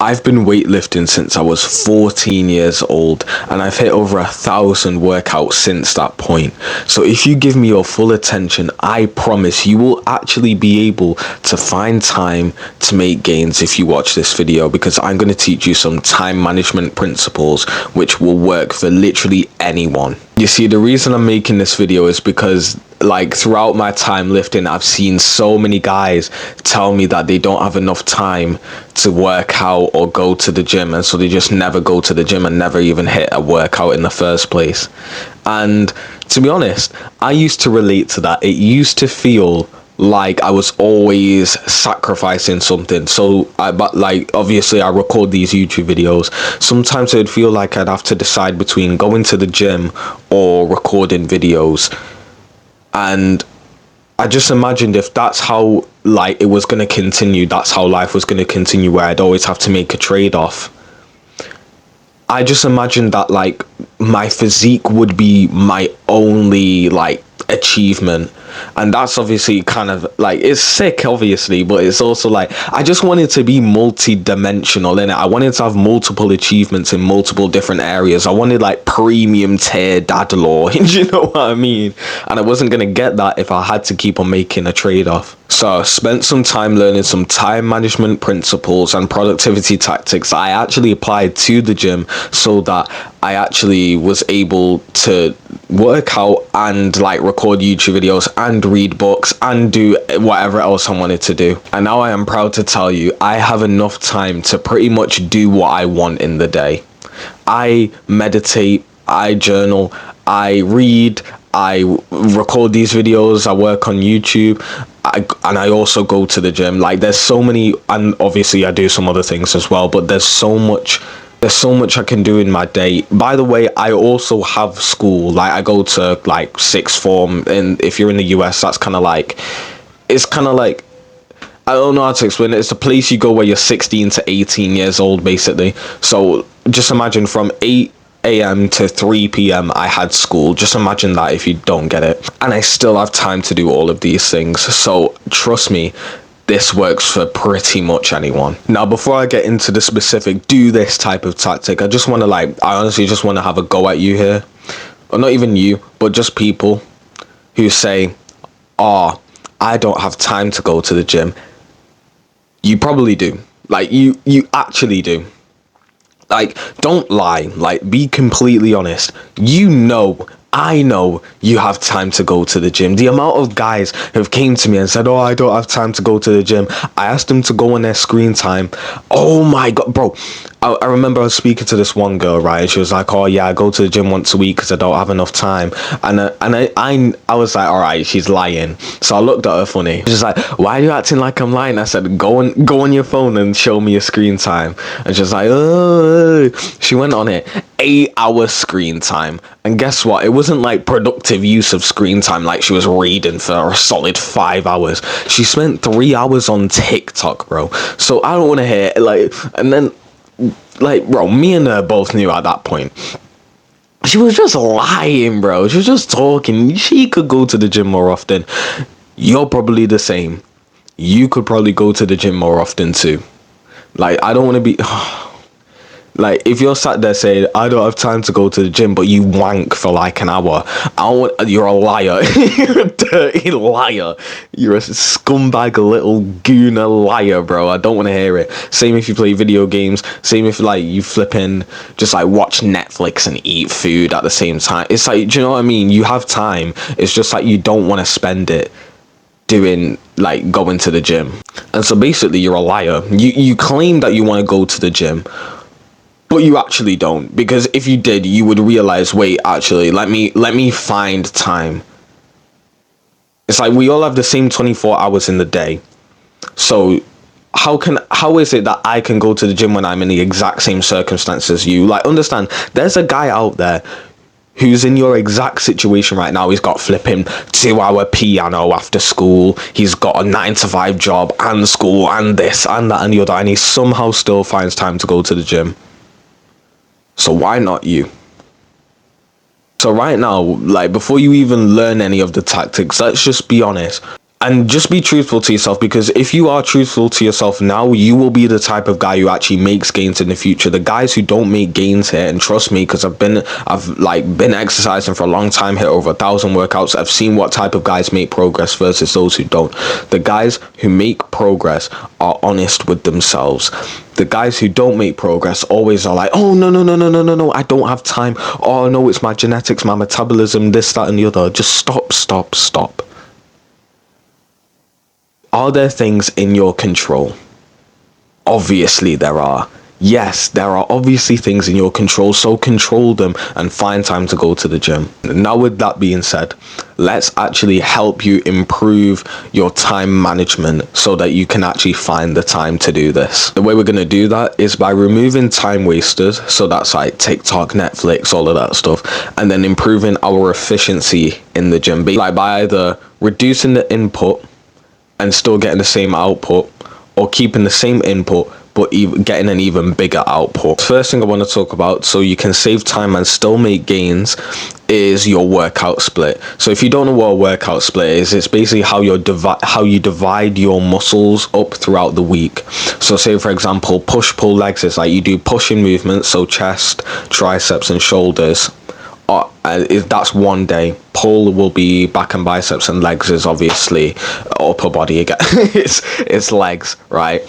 I've been weightlifting since I was 14 years old, and I've hit over 1,000 workouts since that point. So if you give me your full attention, I promise you will actually be able to find time to make gains if you watch this video, because I'm going to teach you some time management principles which will work for literally anyone. You see, the reason I'm making this video is because throughout my time lifting, I've seen so many guys tell me that they don't have enough time to work out or go to the gym, and so they just never go to the gym and never even hit a workout in the first place. And to be honest, I used to relate to that. It used to feel like I was always sacrificing something. So obviously I record these YouTube videos. Sometimes it'd feel like I'd have to decide between going to the gym or recording videos. And I just imagined if that's how it was going to continue, that's how life was going to continue, where I'd always have to make a trade-off. I just imagined that my physique would be my only achievement. And that's obviously kind of it's sick, obviously, but it's also I just wanted to be multi-dimensional in it. I wanted to have multiple achievements in multiple different areas. I wanted premium tier dad lore. You know what I mean? And I wasn't gonna get that if I had to keep on making a trade-off. So I spent some time learning some time management principles and productivity tactics that I actually applied to the gym, so that I actually was able to work out and record YouTube videos and read books and do whatever else I wanted to do. And now I am proud to tell you I have enough time to pretty much do what I want in the day. I meditate, I journal, I read, I record these videos, I work on YouTube, and I also go to the gym. There's so many, and obviously I do some other things as well, but there's so much I can do in my day. By the way, I also have school. I go to sixth form, and if you're in the US, that's kind of it's kind of I don't know how to explain it. It's a place you go where you're 16 to 18 years old, basically. So just imagine from 8 a.m. to 3 p.m. I had school. Just imagine that if you don't get it. And I still have time to do all of these things. So trust me, this works for pretty much anyone. Now, before I get into the specific do this type of tactic, I just want to I honestly just want to have a go at you here. Or not even you, but just people who say, oh, I don't have time to go to the gym. You probably do. You actually do. Don't lie. Be completely honest. I know you have time to go to the gym. The amount of guys who've came to me and said, oh, I don't have time to go to the gym. I asked them to go on their screen time. Oh my God, bro. I remember I was speaking to this one girl, right? And she was like, oh yeah, I go to the gym once a week because I don't have enough time. And I was like, all right, she's lying. So I looked at her funny. She's like, why are you acting like I'm lying? I said, go on your phone and show me your screen time. And she's like, oh. She went on it. 8 hours screen time. And guess what? It wasn't productive use of screen time, she was reading for a solid 5 hours. She spent 3 hours on TikTok, bro. So I don't want to hear and then bro, me and her both knew at that point she was just lying, bro. She was just talking. She could go to the gym more often. You're probably the same. You could probably go to the gym more often too. I don't want to be if you're sat there saying, I don't have time to go to the gym, but you wank for an hour, you're a liar. You're a dirty liar. You're a scumbag little gooner liar, bro. I don't want to hear it. Same if you play video games. Same if you flipping just watch Netflix and eat food at the same time. It's do you know what I mean? You have time. It's just you don't want to spend it doing going to the gym. And so basically you're a liar. You claim that you want to go to the gym, but you actually don't, because if you did, you would realize, wait, actually, let me find time. It's we all have the same 24 hours in the day. So how is it that I can go to the gym when I'm in the exact same circumstances as you? Understand, there's a guy out there who's in your exact situation right now. He's got flipping 2-hour piano after school. He's got a 9-to-5 job and school and this and that and the other, and he somehow still finds time to go to the gym. So why not you? So right now, before you even learn any of the tactics, let's just be honest. And just be truthful to yourself, because if you are truthful to yourself now, you will be the type of guy who actually makes gains in the future. The guys who don't make gains here, and trust me, because I've like been exercising for a long time, hit over 1,000 workouts. I've seen what type of guys make progress versus those who don't. The guys who make progress are honest with themselves. The guys who don't make progress always are like, oh, no, I don't have time. Oh no, it's my genetics, my metabolism, this, that, and the other. Just stop. Are there things in your control? Obviously there are. Yes, there are obviously things in your control, so control them and find time to go to the gym. Now, with that being said, let's actually help you improve your time management so that you can actually find the time to do this. The way we're going to do that is by removing time wasters, so that's like TikTok, Netflix, all of that stuff, and then improving our efficiency in the gym, like by either reducing the input and still getting the same output, or keeping the same input but getting an even bigger output. First thing I want to talk about, so you can save time and still make gains, is your workout split. So if you don't know what a workout split is, it's basically how you divide your muscles up throughout the week. So say for example, push-pull legs is like you do pushing movements, so chest, triceps and shoulders. That's one day. Pull will be back and biceps, and legs is obviously upper body again. it's legs, right?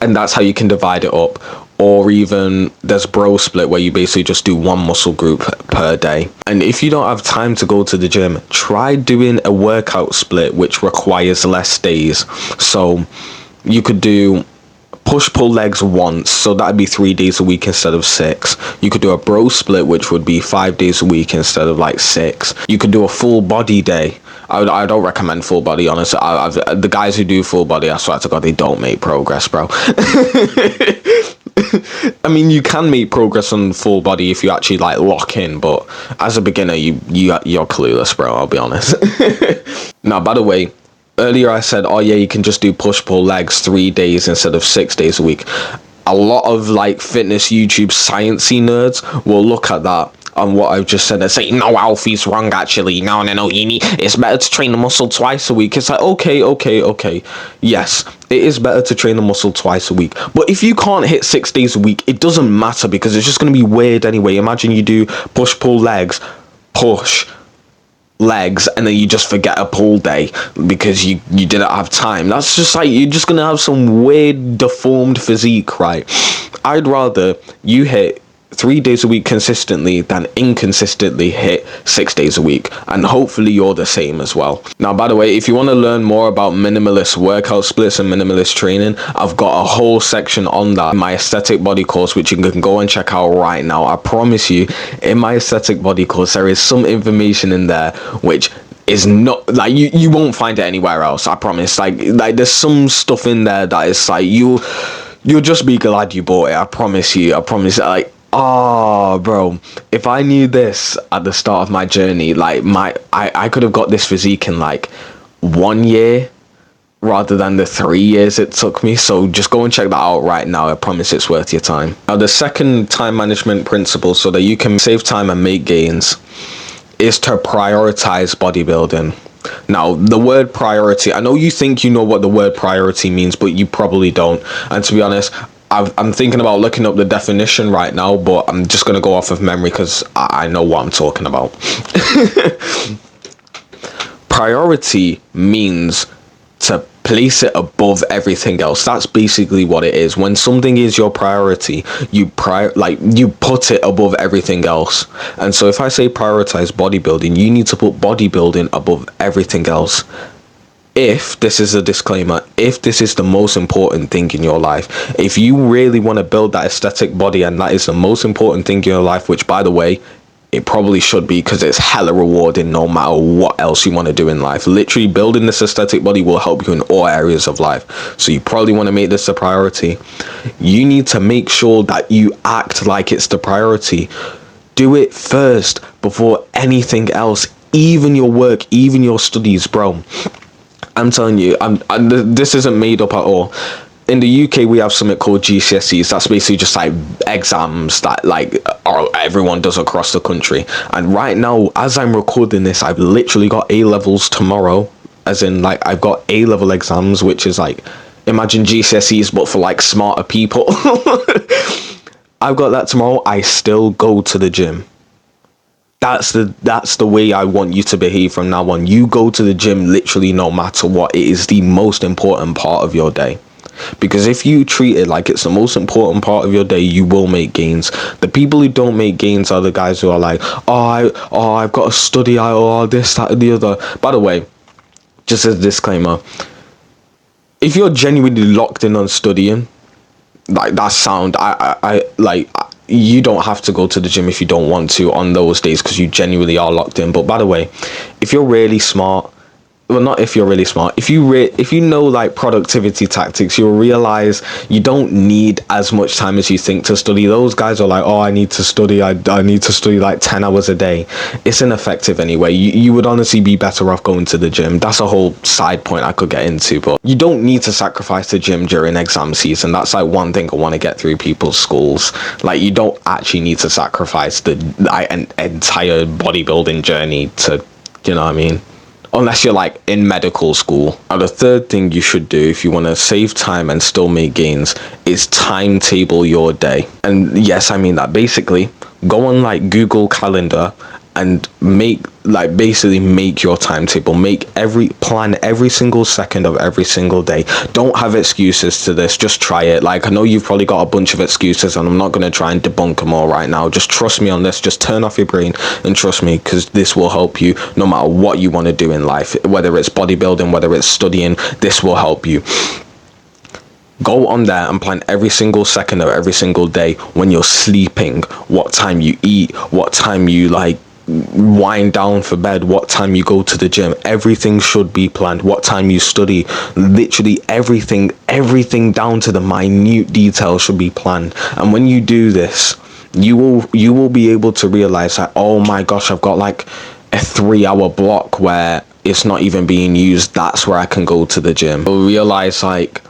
And that's how you can divide it up. Or even there's bro split, where you basically just do one muscle group per day. And if you don't have time to go to the gym, try doing a workout split which requires less days. So you could do push-pull legs once, so that'd be 3 days a week instead of 6. You could do a bro split, which would be 5 days a week instead of like 6. You could do a full body day. I don't recommend full body, honestly. The guys who do full body, I swear to God, they don't make progress, bro. I mean, you can make progress on full body if you actually like lock in, but as a beginner, you're clueless, bro. I'll be honest. Now, by the way, earlier I said, oh yeah, you can just do push-pull legs 3 days instead of 6 days a week. A lot of like fitness YouTube sciencey nerds will look at that and what I've just said and say, no, Alfie's wrong actually. No, it's better to train the muscle twice a week. It's like, okay. Yes, it is better to train the muscle twice a week. But if you can't hit 6 days a week, it doesn't matter, because it's just going to be weird anyway. Imagine you do push-pull legs, push, legs, and then you just forget a pull day because you didn't have time. That's just like, you're just gonna have some weird deformed physique, right? I'd rather you hit 3 days a week consistently than inconsistently hit 6 days a week, and hopefully you're the same as well. Now, by the way, if you want to learn more about minimalist workout splits and minimalist training, I've got a whole section on that in my aesthetic body course, which you can go and check out right now. I promise you, in my aesthetic body course, there is some information in there which is not like you won't find it anywhere else. I promise. Like there's some stuff in there that is like you'll just be glad you bought it. I promise. Like, oh, bro, if I knew this at the start of my journey, like I could have got this physique in like 1 year rather than the 3 years it took me. So just go and check that out right now. I promise it's worth your time. Now, the second time management principle, so that you can save time and make gains, is to prioritize bodybuilding. Now, the word priority, I know you think you know what the word priority means, but you probably don't. And to be honest, I'm thinking about looking up the definition right now, but I'm just going to go off of memory because I know what I'm talking about. Priority means to place it above everything else. That's basically what it is. When something is your priority, you put it above everything else. And so if I say prioritize bodybuilding, you need to put bodybuilding above everything else. If this is a disclaimer, if this is the most important thing in your life, if you really want to build that aesthetic body and that is the most important thing in your life, which by the way, it probably should be, because it's hella rewarding no matter what else you want to do in life. Literally, building this aesthetic body will help you in all areas of life. So you probably want to make this a priority. You need to make sure that you act like it's the priority. Do it first before anything else, even your work, even your studies, bro. I'm telling you, this isn't made up at all. In the UK, we have something called GCSEs. That's basically just like exams that like everyone does across the country. And right now, as I'm recording this, I've literally got A-levels tomorrow. as in like I've got A-level exams, which is like, imagine GCSEs but for like smarter people. I've got that tomorrow. I still go to the gym. That's the way I want you to behave from now on. You go to the gym literally no matter what. It is the most important part of your day. Because if you treat it like it's the most important part of your day, you will make gains. The people who don't make gains are the guys who are like, I've got to study, this, that, and the other. By the way, just as a disclaimer, if you're genuinely locked in on studying, like that sound, I like, you don't have to go to the gym if you don't want to on those days because you genuinely are locked in. But by the way, if you're really smart, well, not if you're really smart, if you know like productivity tactics, you'll realize you don't need as much time as you think to study. Those guys are like, I need to study, I need to study like 10 hours a day. It's ineffective anyway. You would honestly be better off going to the gym. That's a whole side point I could get into, but you don't need to sacrifice the gym during exam season. That's like one thing I want to get through people's schools. Like, you don't actually need to sacrifice an entire bodybuilding journey to, you know what I mean? Unless you're like in medical school. Now, the third thing you should do if you want to save time and still make gains is timetable your day. And yes, I mean that. Basically, go on like Google Calendar and basically make your timetable. Plan every single second of every single day. Don't have excuses to this. Just try it. Like, I know you've probably got a bunch of excuses and I'm not going to try and debunk them all right now. Just trust me on this. Just turn off your brain and trust me, because this will help you no matter what you want to do in life. Whether it's bodybuilding, whether it's studying, this will help you. Go on there and plan every single second of every single day. When you're sleeping, what time you eat, what time you like wind down for bed, what time you go to the gym. Everything should be planned. What time you study, literally everything down to the minute detail should be planned. And when you do this, you will be able to realize that, oh my gosh, I've got like a 3-hour block where it's not even being used. That's where I can go to the gym. You'll realize like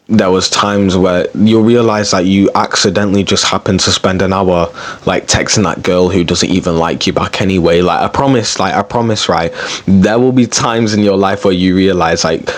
there was times where you'll realize that you accidentally just happened to spend an hour like texting that girl who doesn't even like you back anyway. Like, I promise, right, there will be times in your life where you realize like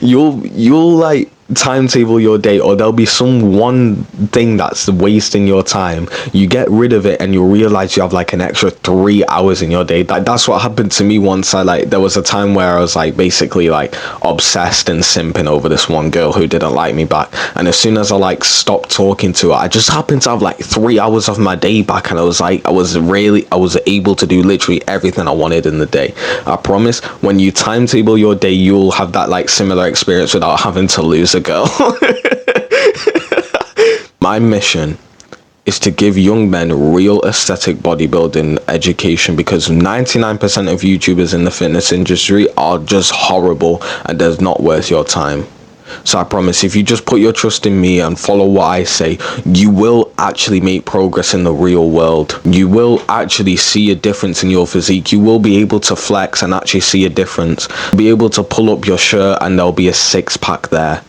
you'll like timetable your day, or there'll be some one thing that's wasting your time. You get rid of it and you'll realize you have like an extra 3 hours in your day. That's what happened to me once. There was a time where I was like basically like obsessed and simping over this one girl who didn't like me back, and as soon as I like stopped talking to her, I just happened to have like 3 hours of my day back, and I was able to do literally everything I wanted in the day. I promise, when you timetable your day, you'll have that like similar experience without having to lose a girl. My mission is to give young men real aesthetic bodybuilding education, because 99% of YouTubers in the fitness industry are just horrible and they're not worth your time. So I promise, if you just put your trust in me and follow what I say, you will actually make progress in the real world. You will actually see a difference in your physique. You will be able to flex and actually see a difference. Be able to pull up your shirt and there'll be a 6-pack there.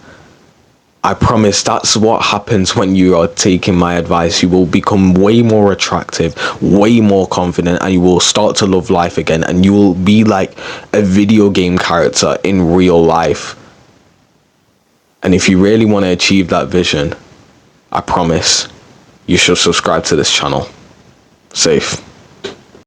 I promise that's what happens when you are taking my advice. You will become way more attractive, way more confident, and you will start to love life again, and you will be like a video game character in real life. And if you really want to achieve that vision, I promise you should subscribe to this channel. Safe.